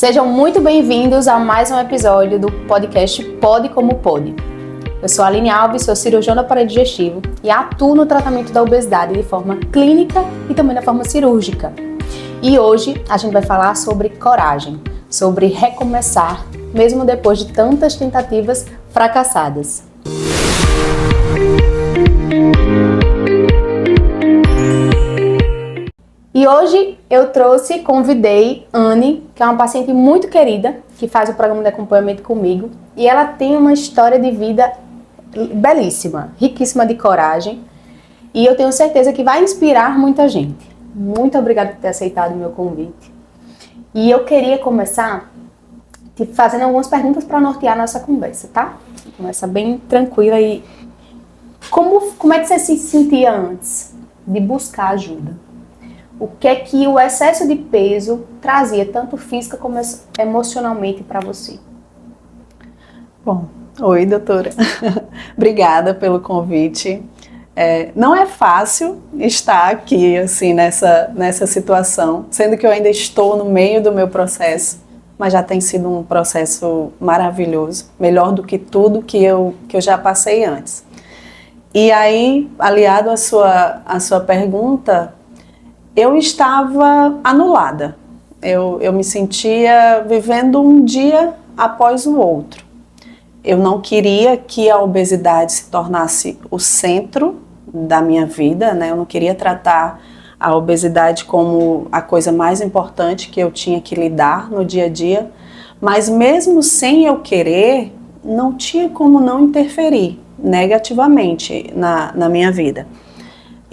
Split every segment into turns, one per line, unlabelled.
Sejam muito bem-vindos a mais um episódio do podcast Pode Como Pode. Eu sou a Aline Alves, sou cirurgiã do aparelho digestivo e atuo no tratamento da obesidade de forma clínica e também de forma cirúrgica. E hoje a gente vai falar sobre coragem, sobre recomeçar, mesmo depois de tantas tentativas fracassadas. E hoje eu convidei Anne, que é uma paciente muito querida, que faz o programa de acompanhamento comigo, e ela tem uma história de vida belíssima, riquíssima de coragem, e eu tenho certeza que vai inspirar muita gente. Muito obrigada por ter aceitado o meu convite. E eu queria começar te fazendo algumas perguntas para nortear nossa conversa, tá? Começa bem tranquila e como é que você se sentia antes de buscar ajuda? O que é que o excesso de peso trazia, tanto física como emocionalmente, para você?
Bom, oi, doutora. Obrigada pelo convite. Não é fácil estar aqui, assim, nessa situação, sendo que eu ainda estou no meio do meu processo, mas já tem sido um processo maravilhoso, melhor do que tudo que eu já passei antes. E aí, aliado à sua pergunta, eu estava anulada. Eu me sentia vivendo um dia após o outro. Eu não queria que a obesidade se tornasse o centro da minha vida, né? Eu não queria tratar a obesidade como a coisa mais importante que eu tinha que lidar no dia a dia, mas mesmo sem eu querer, não tinha como não interferir negativamente na minha vida.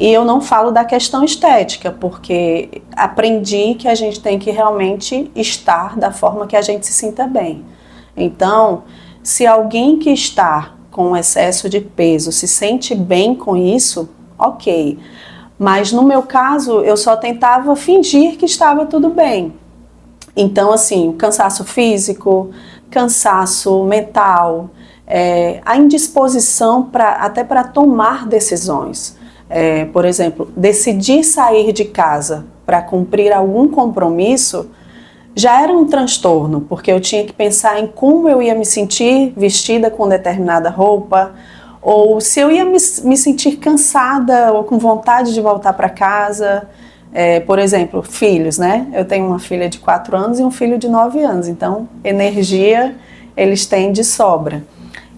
E eu não falo da questão estética, porque aprendi que a gente tem que realmente estar da forma que a gente se sinta bem. Então, se alguém que está com excesso de peso se sente bem com isso, ok. Mas no meu caso, eu só tentava fingir que estava tudo bem. Então, assim, o cansaço físico, cansaço mental, a indisposição até para tomar decisões. Por exemplo, decidir sair de casa para cumprir algum compromisso já era um transtorno, porque eu tinha que pensar em como eu ia me sentir vestida com determinada roupa, ou se eu ia me sentir cansada ou com vontade de voltar para casa. Por exemplo, filhos, né? Eu tenho uma filha de 4 anos e um filho de 9 anos, então energia eles têm de sobra.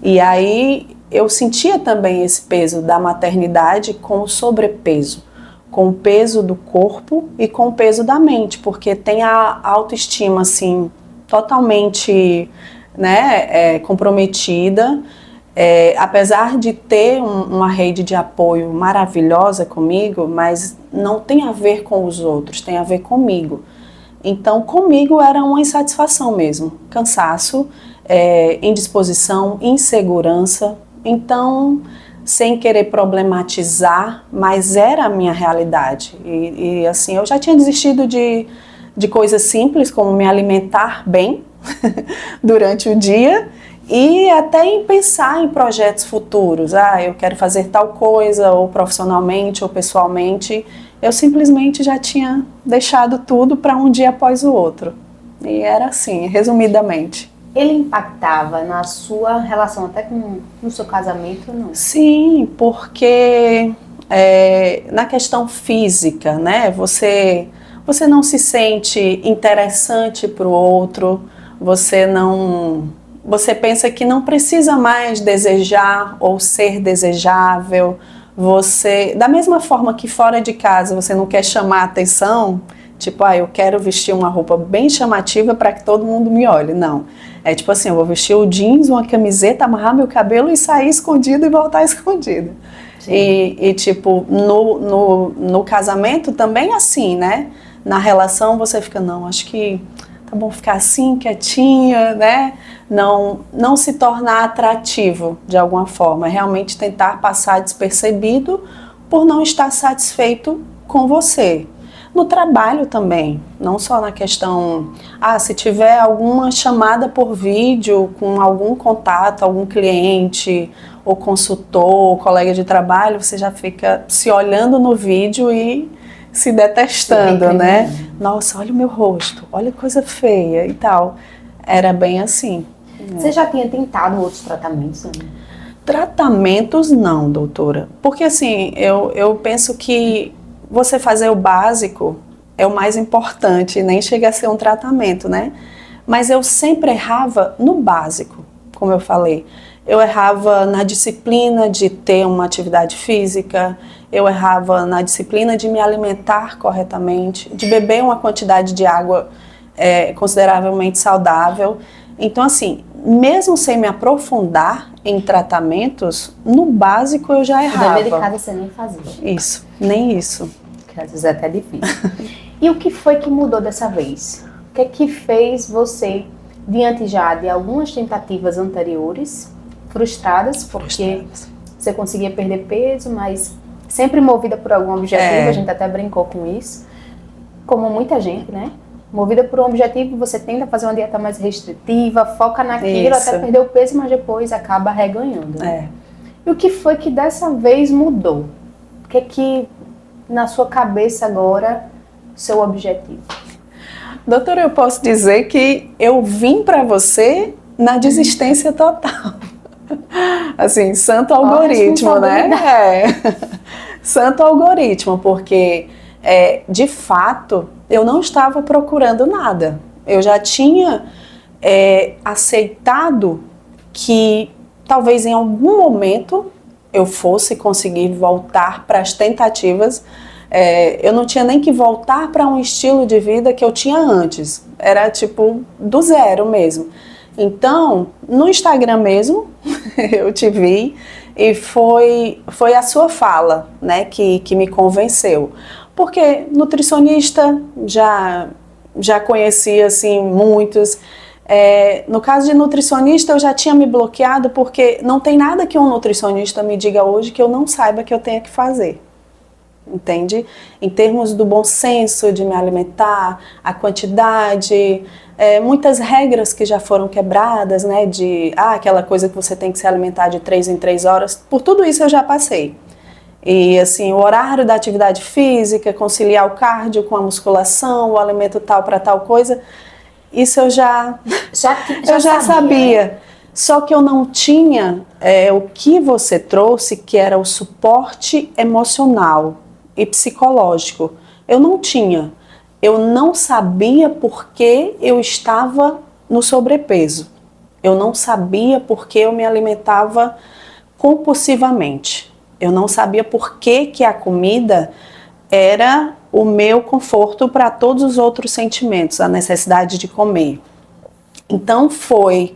E aí eu sentia também esse peso da maternidade com o sobrepeso, com o peso do corpo e com o peso da mente, porque tem a autoestima assim totalmente, né, comprometida, apesar de ter uma rede de apoio maravilhosa comigo, mas não tem a ver com os outros, tem a ver comigo. Então comigo era uma insatisfação mesmo, cansaço, indisposição, insegurança. Então, sem querer problematizar, mas era a minha realidade. E assim, eu já tinha desistido de coisas simples, como me alimentar bem durante o dia, e até em pensar em projetos futuros. Eu quero fazer tal coisa, ou profissionalmente, ou pessoalmente. Eu simplesmente já tinha deixado tudo para um dia após o outro. E era assim, resumidamente.
Ele impactava na sua relação, até no seu casamento, não?
Sim, porque na questão física, né, você não se sente interessante para o outro, você pensa que não precisa mais desejar ou ser desejável, da mesma forma que fora de casa você não quer chamar atenção, tipo, eu quero vestir uma roupa bem chamativa para que todo mundo me olhe. Não. É tipo assim, eu vou vestir o jeans, uma camiseta, amarrar meu cabelo e sair escondido e voltar escondido. E tipo, no casamento também assim, né? Na relação você fica, não, acho que tá bom ficar assim, quietinha, né? Não se tornar atrativo de alguma forma. Realmente tentar passar despercebido por não estar satisfeito com você. No trabalho também, não só na questão, se tiver alguma chamada por vídeo com algum contato, algum cliente, ou consultor, ou colega de trabalho, você já fica se olhando no vídeo e se detestando, né? Nossa, olha o meu rosto, olha que coisa feia e tal. Era bem assim.
Você já tinha tentado outros tratamentos? Né?
Tratamentos não, doutora. Porque assim, eu penso que você fazer o básico é o mais importante, nem chega a ser um tratamento, né? Mas eu sempre errava no básico, como eu falei. Eu errava na disciplina de ter uma atividade física, eu errava na disciplina de me alimentar corretamente, de beber uma quantidade de água consideravelmente saudável. Então, assim, mesmo sem me aprofundar em tratamentos, no básico eu já errava.
O dever de casa você nem fazia.
Isso, nem isso.
Que às vezes é até difícil. E o que foi que mudou dessa vez? O que é que fez você, diante já de algumas tentativas anteriores, frustradas, porque você conseguia perder peso, mas sempre movida por algum objetivo, a gente até brincou com isso, como muita gente, né? Movida por um objetivo, você tenta fazer uma dieta mais restritiva, foca naquilo, até perder o peso, mas depois acaba reganhando. Né? E o que foi que dessa vez mudou? O que é que, na sua cabeça agora, seu objetivo?
Doutora, eu posso dizer que eu vim para você na desistência total. Assim, santo algoritmo, né? Santo algoritmo, porque de fato eu não estava procurando nada. Eu já tinha aceitado que talvez em algum momento eu fosse conseguir voltar para as tentativas. Eu não tinha nem que voltar para um estilo de vida que eu tinha antes. Era tipo do zero mesmo. Então, no Instagram mesmo, eu te vi e foi a sua fala, né, que me convenceu. Porque nutricionista já conhecia assim muitos. No caso de nutricionista, eu já tinha me bloqueado porque não tem nada que um nutricionista me diga hoje que eu não saiba que eu tenha que fazer. Entende? Em termos do bom senso de me alimentar, a quantidade, muitas regras que já foram quebradas, né? De aquela coisa que você tem que se alimentar de 3 em 3 horas, por tudo isso eu já passei. E assim, o horário da atividade física, conciliar o cardio com a musculação, o alimento tal para tal coisa, isso eu já sabia. Só que eu não tinha o que você trouxe, que era o suporte emocional e psicológico. Eu não tinha. Eu não sabia por que eu estava no sobrepeso. Eu não sabia por que eu me alimentava compulsivamente. Eu não sabia por que a comida era o meu conforto para todos os outros sentimentos, a necessidade de comer. Então foi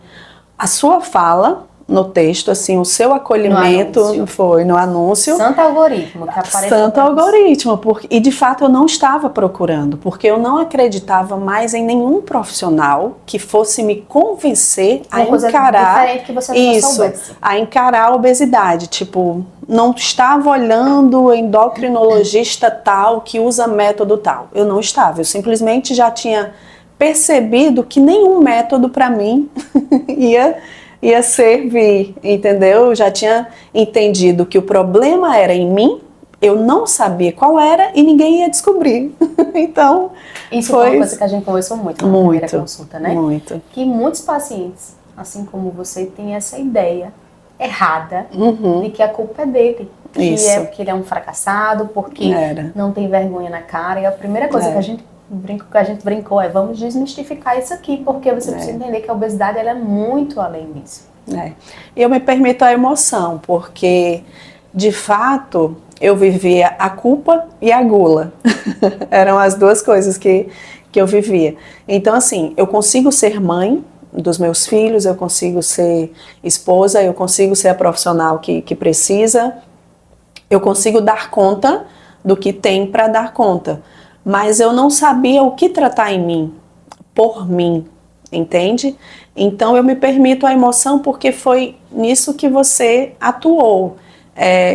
a sua fala no texto, assim, o seu acolhimento foi no anúncio.
Santo algoritmo que apareceu.
Santo algoritmo, e de fato eu não estava procurando, porque eu não acreditava mais em nenhum profissional que fosse me convencer a encarar
diferente que você não soubesse.
A encarar a obesidade, tipo, não estava olhando o endocrinologista tal que usa método tal. Eu não estava, eu simplesmente já tinha percebido que nenhum método para mim ia servir, entendeu? Eu já tinha entendido que o problema era em mim, eu não sabia qual era e ninguém ia descobrir. Então,
isso foi uma coisa que a gente conversou muito na primeira consulta, né?
Muito.
Que muitos pacientes, assim como você, têm essa ideia errada de que a culpa é dele. Que é porque ele é um fracassado, porque não tem vergonha na cara. E a primeira coisa que a gente brincou vamos desmistificar isso aqui, porque você precisa entender que a obesidade ela é muito além disso.
Eu me permito a emoção, porque de fato eu vivia a culpa e a gula. Eram as duas coisas que eu vivia. Então assim, eu consigo ser mãe dos meus filhos, eu consigo ser esposa, eu consigo ser a profissional que precisa, eu consigo dar conta do que tem para dar conta. Mas eu não sabia o que tratar em mim, por mim, entende? Então eu me permito a emoção porque foi nisso que você atuou.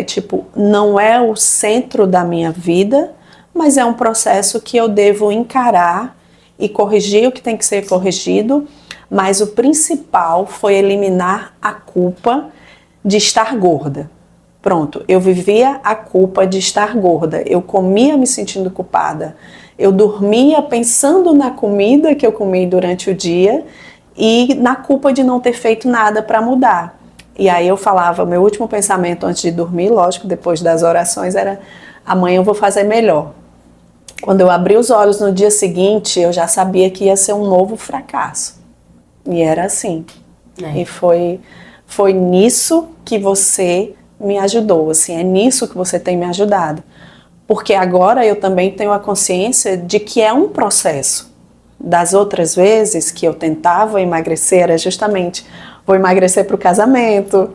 Tipo, não é o centro da minha vida, mas é um processo que eu devo encarar e corrigir o que tem que ser corrigido, mas o principal foi eliminar a culpa de estar gorda. Pronto, eu vivia a culpa de estar gorda, eu comia me sentindo culpada, eu dormia pensando na comida que eu comi durante o dia e na culpa de não ter feito nada para mudar. E aí eu falava, meu último pensamento antes de dormir, lógico, depois das orações, era amanhã eu vou fazer melhor. Quando eu abri os olhos no dia seguinte, eu já sabia que ia ser um novo fracasso. E era assim. E foi nisso que você me ajudou, assim, é nisso que você tem me ajudado. Porque agora eu também tenho a consciência de que é um processo. Das outras vezes que eu tentava emagrecer, era justamente, vou emagrecer para o casamento,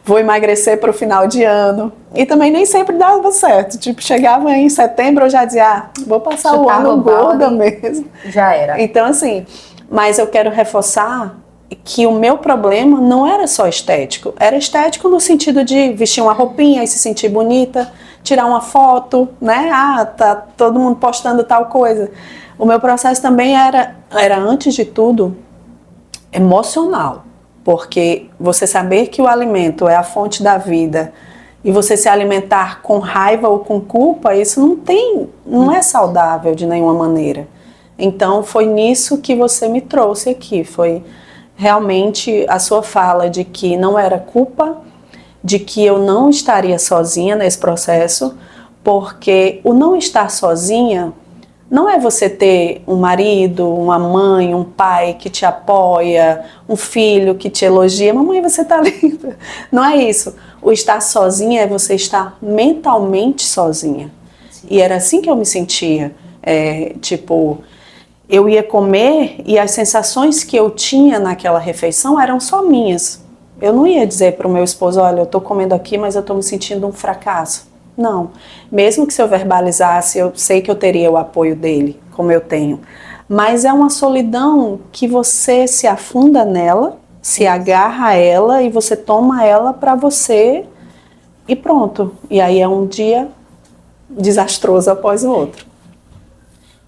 vou emagrecer para o final de ano. E também nem sempre dava certo. Tipo, chegava em setembro, eu já dizia, vou passar o ano gorda mesmo.
Já era.
Então, assim, mas eu quero reforçar que o meu problema não era só estético. Era estético no sentido de vestir uma roupinha e se sentir bonita, tirar uma foto, né? Ah, tá todo mundo postando tal coisa. O meu processo também era antes de tudo, emocional. Porque você saber que o alimento é a fonte da vida e você se alimentar com raiva ou com culpa, isso não é saudável de nenhuma maneira. Então foi nisso que você me trouxe aqui, foi realmente a sua fala de que não era culpa, de que eu não estaria sozinha nesse processo, porque o não estar sozinha não é você ter um marido, uma mãe, um pai que te apoia, um filho que te elogia, mamãe, você tá linda. Não é isso. O estar sozinha é você estar mentalmente sozinha. Sim. E era assim que eu me sentia, tipo, eu ia comer e as sensações que eu tinha naquela refeição eram só minhas. Eu não ia dizer para o meu esposo, olha, eu estou comendo aqui, mas eu estou me sentindo um fracasso. Não. Mesmo que se eu verbalizasse, eu sei que eu teria o apoio dele, como eu tenho. Mas é uma solidão que você se afunda nela, se agarra a ela e você toma ela para você e pronto. E aí é um dia desastroso após o outro.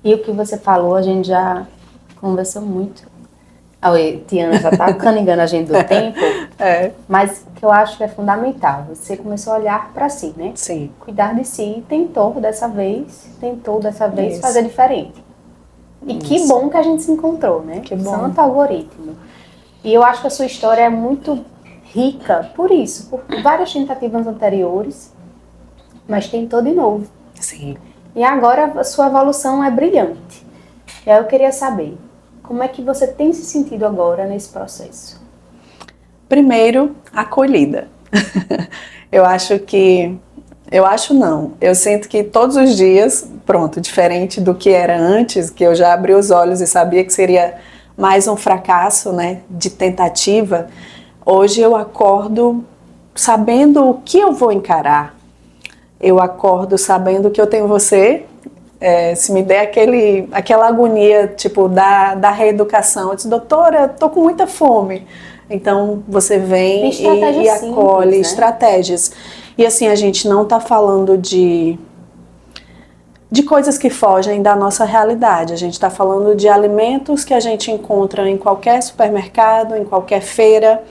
E o que você falou, a gente já conversou muito. A Tiana já está canigando a gente do tempo, mas que eu acho que é fundamental. Você começou a olhar para si, né?
Sim.
Cuidar de si e tentou dessa vez fazer diferente. E que bom que a gente se encontrou, né?
Que bom.
Santo algoritmo. E eu acho que a sua história é muito rica por isso, por várias tentativas anteriores, mas tentou de novo.
Sim.
E agora a sua evolução é brilhante. E aí eu queria saber, como é que você tem se sentido agora nesse processo?
Primeiro, acolhida. Eu sinto que todos os dias, pronto, diferente do que era antes, que eu já abri os olhos e sabia que seria mais um fracasso, né, de tentativa, hoje eu acordo sabendo o que eu vou encarar. Eu acordo sabendo que eu tenho você, se me der aquela agonia, tipo, da reeducação, eu disse, doutora, tô com muita fome. Então, você vem e acolhe,
simples, né?
estratégias. E assim, a gente não tá falando de coisas que fogem da nossa realidade. A gente está falando de alimentos que a gente encontra em qualquer supermercado, em qualquer feira,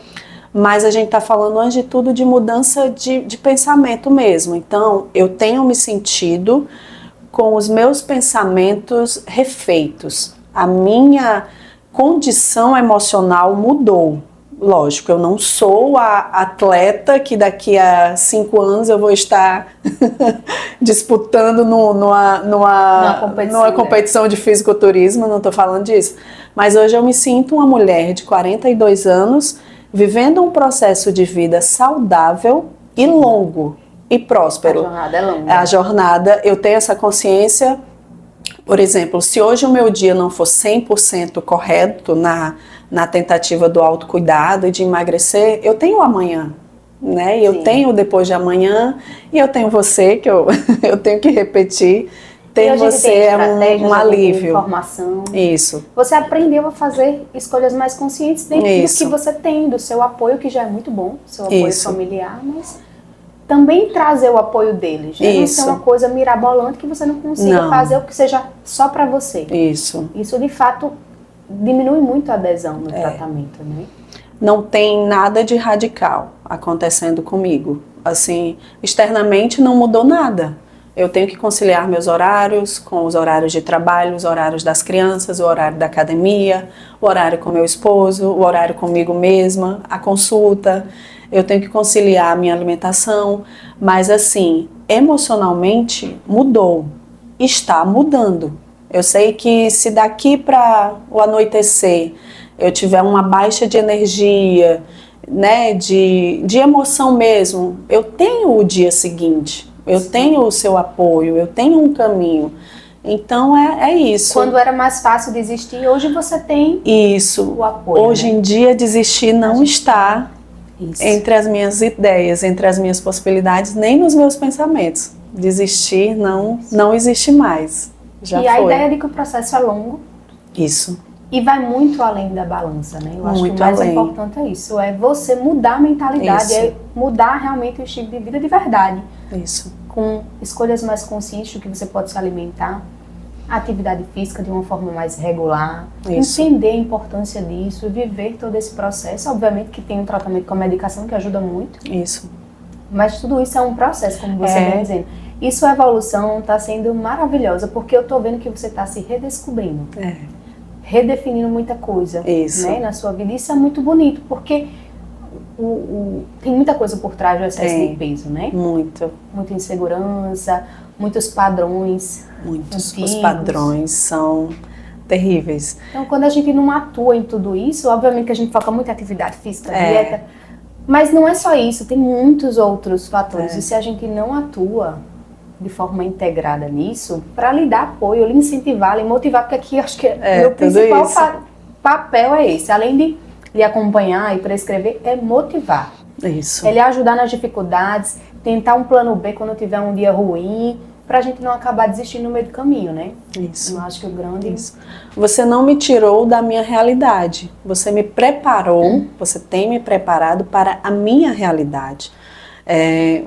mas a gente está falando, antes de tudo, de mudança de pensamento mesmo. Então, eu tenho me sentido com os meus pensamentos refeitos. A minha condição emocional mudou. Lógico, eu não sou a atleta que daqui a 5 anos eu vou estar disputando numa competição de fisiculturismo, não estou falando disso. Mas hoje eu me sinto uma mulher de 42 anos, vivendo um processo de vida saudável e longo e próspero.
A jornada é longa.
A jornada, eu tenho essa consciência, por exemplo, se hoje o meu dia não for 100% correto na tentativa do autocuidado e de emagrecer, eu tenho amanhã, né? E eu tenho depois de amanhã, e eu tenho você, que eu tenho que repetir. Ter você é um alívio.
Informação.
Isso.
Você aprendeu a fazer escolhas mais conscientes dentro do que você tem, do seu apoio, que já é muito bom, seu apoio familiar, mas também trazer o apoio deles, né? Não ser uma coisa mirabolante que você não consiga fazer o que seja só para você.
Isso.
Isso, de fato, diminui muito a adesão no tratamento, né?
Não tem nada de radical acontecendo comigo. assim, externamente não mudou nada. Eu tenho que conciliar meus horários com os horários de trabalho, os horários das crianças, o horário da academia, o horário com meu esposo, o horário comigo mesma, a consulta. Eu tenho que conciliar a minha alimentação, mas assim, emocionalmente mudou, está mudando. Eu sei que se daqui para o anoitecer eu tiver uma baixa de energia, né, de emoção mesmo, eu tenho o dia seguinte, eu tenho o seu apoio, eu tenho um caminho. Então é isso.
Quando era mais fácil desistir, hoje você tem
isso.
O apoio.
Hoje em dia desistir não está entre as minhas ideias, entre as minhas possibilidades, nem nos meus pensamentos. Desistir não existe mais. Já foi.
A ideia de que o processo é longo.
Isso.
E vai muito além da balança, né? Eu acho que
Muito
o mais
além.
importante é isso, é você mudar a mentalidade,
Isso.
é mudar realmente o estilo de vida de verdade.
Isso.
Com escolhas mais conscientes do que você pode se alimentar, atividade física de uma forma mais regular,
Isso.
entender a importância disso, viver todo esse processo. Obviamente que tem um tratamento com a medicação que ajuda muito.
Isso.
Mas tudo isso é um processo, como você vem dizendo. E sua evolução está sendo maravilhosa, porque eu estou vendo que você está se redescobrindo. Redefinindo muita coisa,
Isso.
né, na sua vida. Isso é muito bonito, porque tem muita coisa por trás do excesso de peso, né?
Muito.
Muita insegurança, muitos padrões.
Muitos.
Antigos.
Os padrões são terríveis.
Então, quando a gente não atua em tudo isso, obviamente que a gente foca muito em atividade física, dieta, mas não é só isso, tem muitos outros fatores. E se a gente não atua de forma integrada nisso, para lhe dar apoio, lhe incentivar, lhe motivar, porque aqui acho que meu principal papel é esse, além de lhe acompanhar e prescrever, é motivar.
Isso.
É lhe ajudar nas dificuldades, tentar um plano B quando tiver um dia ruim, pra gente não acabar desistindo no meio do caminho, né?
Isso.
Eu acho que o grande...
Isso. Você não me tirou da minha realidade. Você me preparou, você tem me preparado para a minha realidade.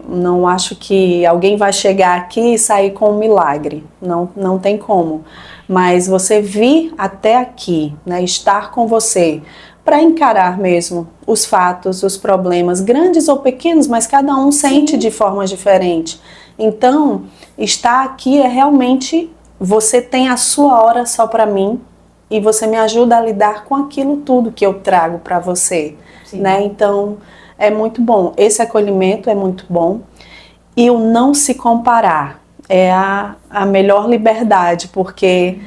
Não acho que alguém vai chegar aqui e sair com um milagre. Não tem como. Mas você vir até aqui, né, estar com você, para encarar mesmo os fatos, os problemas, grandes ou pequenos, mas cada um sente de forma diferente. Então, estar aqui é realmente, você tem a sua hora só para mim e você me ajuda a lidar com aquilo tudo que eu trago para você, né? Então, é muito bom. Esse acolhimento é muito bom. E o não se comparar é a melhor liberdade, porque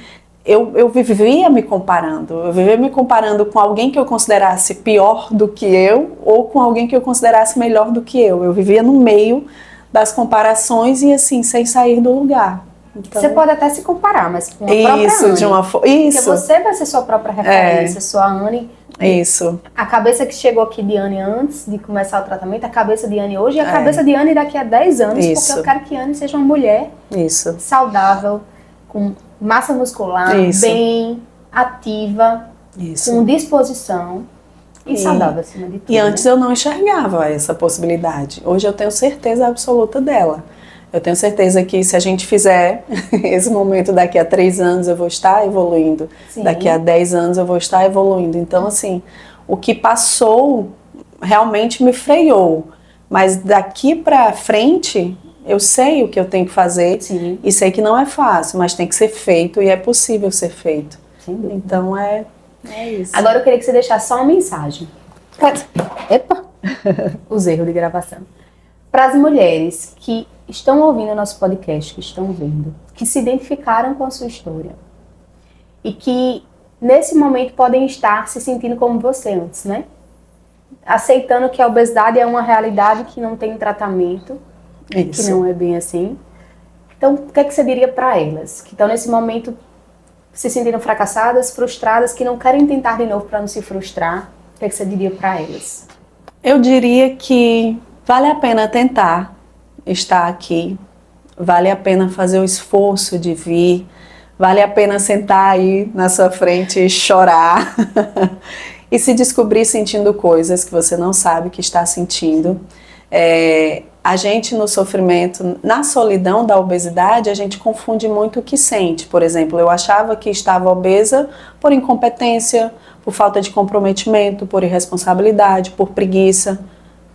eu vivia me comparando. Eu vivia me comparando com alguém que eu considerasse pior do que eu ou com alguém que eu considerasse melhor do que eu. Eu vivia no meio das comparações e assim, sem sair do lugar. Então,
você pode até se comparar, mas com a própria Anne.
Isso.
Porque você vai ser sua própria referência, sua Anne.
Isso.
A cabeça que chegou aqui de Anne antes de começar o tratamento, a cabeça de Anne hoje e a cabeça de Anne daqui a 10 anos, porque eu quero que Anne seja uma mulher saudável, com massa muscular, bem, ativa, com disposição. E saudável, acima de tudo.
E antes eu não enxergava essa possibilidade. Hoje eu tenho certeza absoluta dela. Eu tenho certeza que se a gente fizer esse momento daqui a 3 anos eu vou estar evoluindo. Daqui a 10 anos eu vou estar evoluindo. Então, assim, o que passou realmente me freou. Mas daqui pra frente, eu sei o que eu tenho que fazer. E sei que não é fácil, mas tem que ser feito e é possível ser feito. Então, é isso.
Agora eu queria que você deixasse só uma mensagem. Epa! Os erros de gravação. Para as mulheres que estão ouvindo o nosso podcast, que estão vendo, que se identificaram com a sua história e que nesse momento podem estar se sentindo como você antes, né? Aceitando que a obesidade é uma realidade que não tem tratamento, que não é bem assim. Então, o que é que você diria para elas que estão nesse momento se sentindo fracassadas, frustradas, que não querem tentar de novo para não se frustrar? O que é que você diria para elas?
Eu diria que vale a pena tentar estar aqui, vale a pena fazer o esforço de vir, vale a pena sentar aí na sua frente e chorar e se descobrir sentindo coisas que você não sabe que está sentindo. A gente no sofrimento, na solidão da obesidade, a gente confunde muito o que sente. Por exemplo, eu achava que estava obesa por incompetência, por falta de comprometimento, por irresponsabilidade, por preguiça.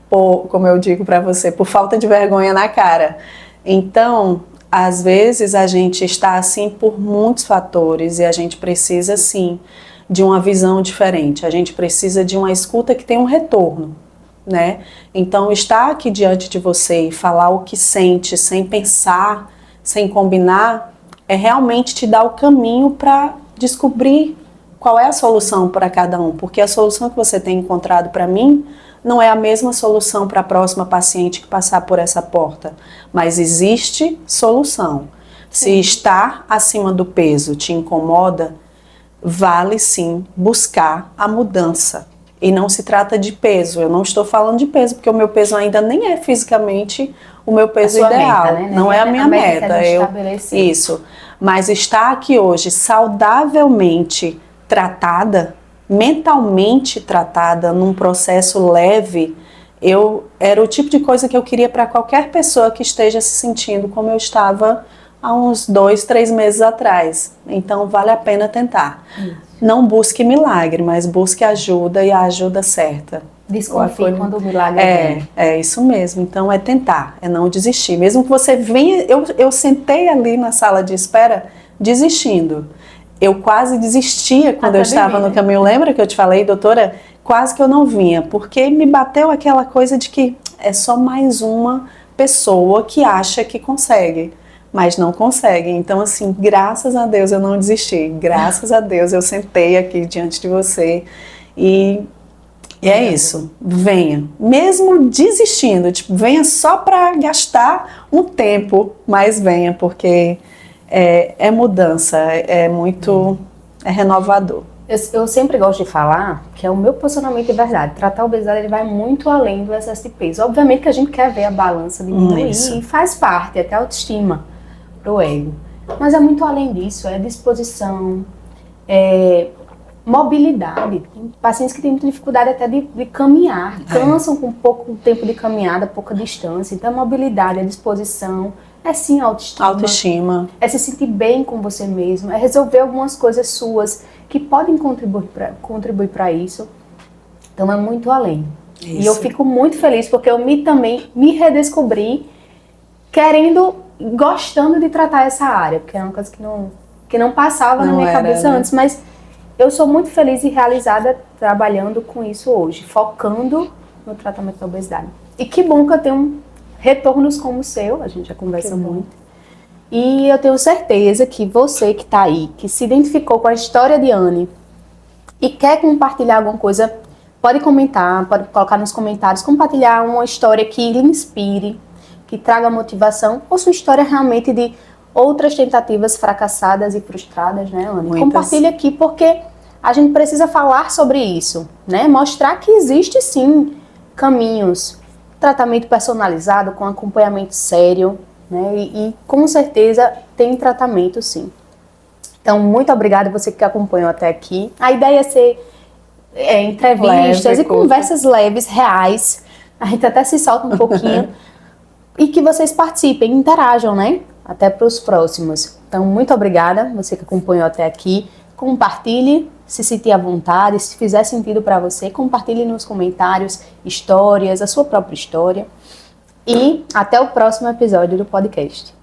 como eu digo para você, por falta de vergonha na cara. Então, às vezes a gente está assim por muitos fatores e a gente precisa sim de uma visão diferente. A gente precisa de uma escuta que tem um retorno, né? Então, estar aqui diante de você e falar o que sente, sem pensar, sem combinar, é realmente te dar o caminho para descobrir qual é a solução para cada um, porque a solução que você tem encontrado para mim não é a mesma solução para a próxima paciente que passar por essa porta, mas existe solução. Se estar acima do peso te incomoda, vale sim buscar a mudança. E não se trata de peso, eu não estou falando de peso, porque o meu peso ainda nem é fisicamente o meu peso ideal,
meta, né?
não é a minha meta. Isso, mas estar aqui hoje saudavelmente tratada, mentalmente tratada, num processo leve, era o tipo de coisa que eu queria para qualquer pessoa que esteja se sentindo como eu estava há uns 2, 3 meses atrás. Então vale a pena tentar. Não busque milagre, mas busque ajuda e a ajuda certa.
Desconfie quando o milagre vem.
É isso mesmo. Então é tentar, é não desistir. Mesmo que você venha, eu sentei ali na sala de espera desistindo. Eu quase desistia quando eu estava no caminho. Lembra que eu te falei, doutora? Quase que eu não vinha, porque me bateu aquela coisa de que é só mais uma pessoa que acha que consegue, mas não consegue. Então, assim, graças a Deus eu não desisti. Graças a Deus eu sentei aqui diante de você e é isso. Venha. Mesmo desistindo, tipo, venha só para gastar um tempo, mas venha, porque é mudança, é muito renovador.
Eu sempre gosto de falar que é o meu posicionamento de verdade. Tratar a obesidade ele vai muito além do excesso de peso. Obviamente que a gente quer ver a balança diminuir e faz parte, até a autoestima pro ego. Mas é muito além disso, é disposição, mobilidade. Tem pacientes que têm muita dificuldade até de caminhar, cansam com pouco tempo de caminhada, pouca distância. Então, mobilidade, disposição, é sim autoestima. É se sentir bem com você mesmo, é resolver algumas coisas suas que podem contribuir para isso. Então, é muito além. Isso. E eu fico muito feliz porque eu também me redescobri gostando de tratar essa área, porque é uma coisa que não passava na minha cabeça antes, mas eu sou muito feliz e realizada trabalhando com isso hoje, focando no tratamento da obesidade. E que bom que eu tenho retornos como o seu, a gente já conversa muito. E eu tenho certeza que você que está aí, que se identificou com a história de Anne e quer compartilhar alguma coisa, pode comentar, pode colocar nos comentários, compartilhar uma história que lhe inspire, que traga motivação, ou sua história realmente de outras tentativas fracassadas e frustradas, né, Anne? Muitas. Compartilhe aqui, porque a gente precisa falar sobre isso, né? Mostrar que existe sim caminhos, tratamento personalizado, com acompanhamento sério, né? E com certeza tem tratamento sim. Então, muito obrigada você que acompanhou até aqui. A ideia é ser entrevistas e conversas leves, reais. A gente até se solta um pouquinho. E que vocês participem, interajam, né? Até para os próximos. Então, muito obrigada, você que acompanhou até aqui. Compartilhe, se sentir à vontade, se fizer sentido para você, compartilhe nos comentários histórias, a sua própria história. E até o próximo episódio do podcast.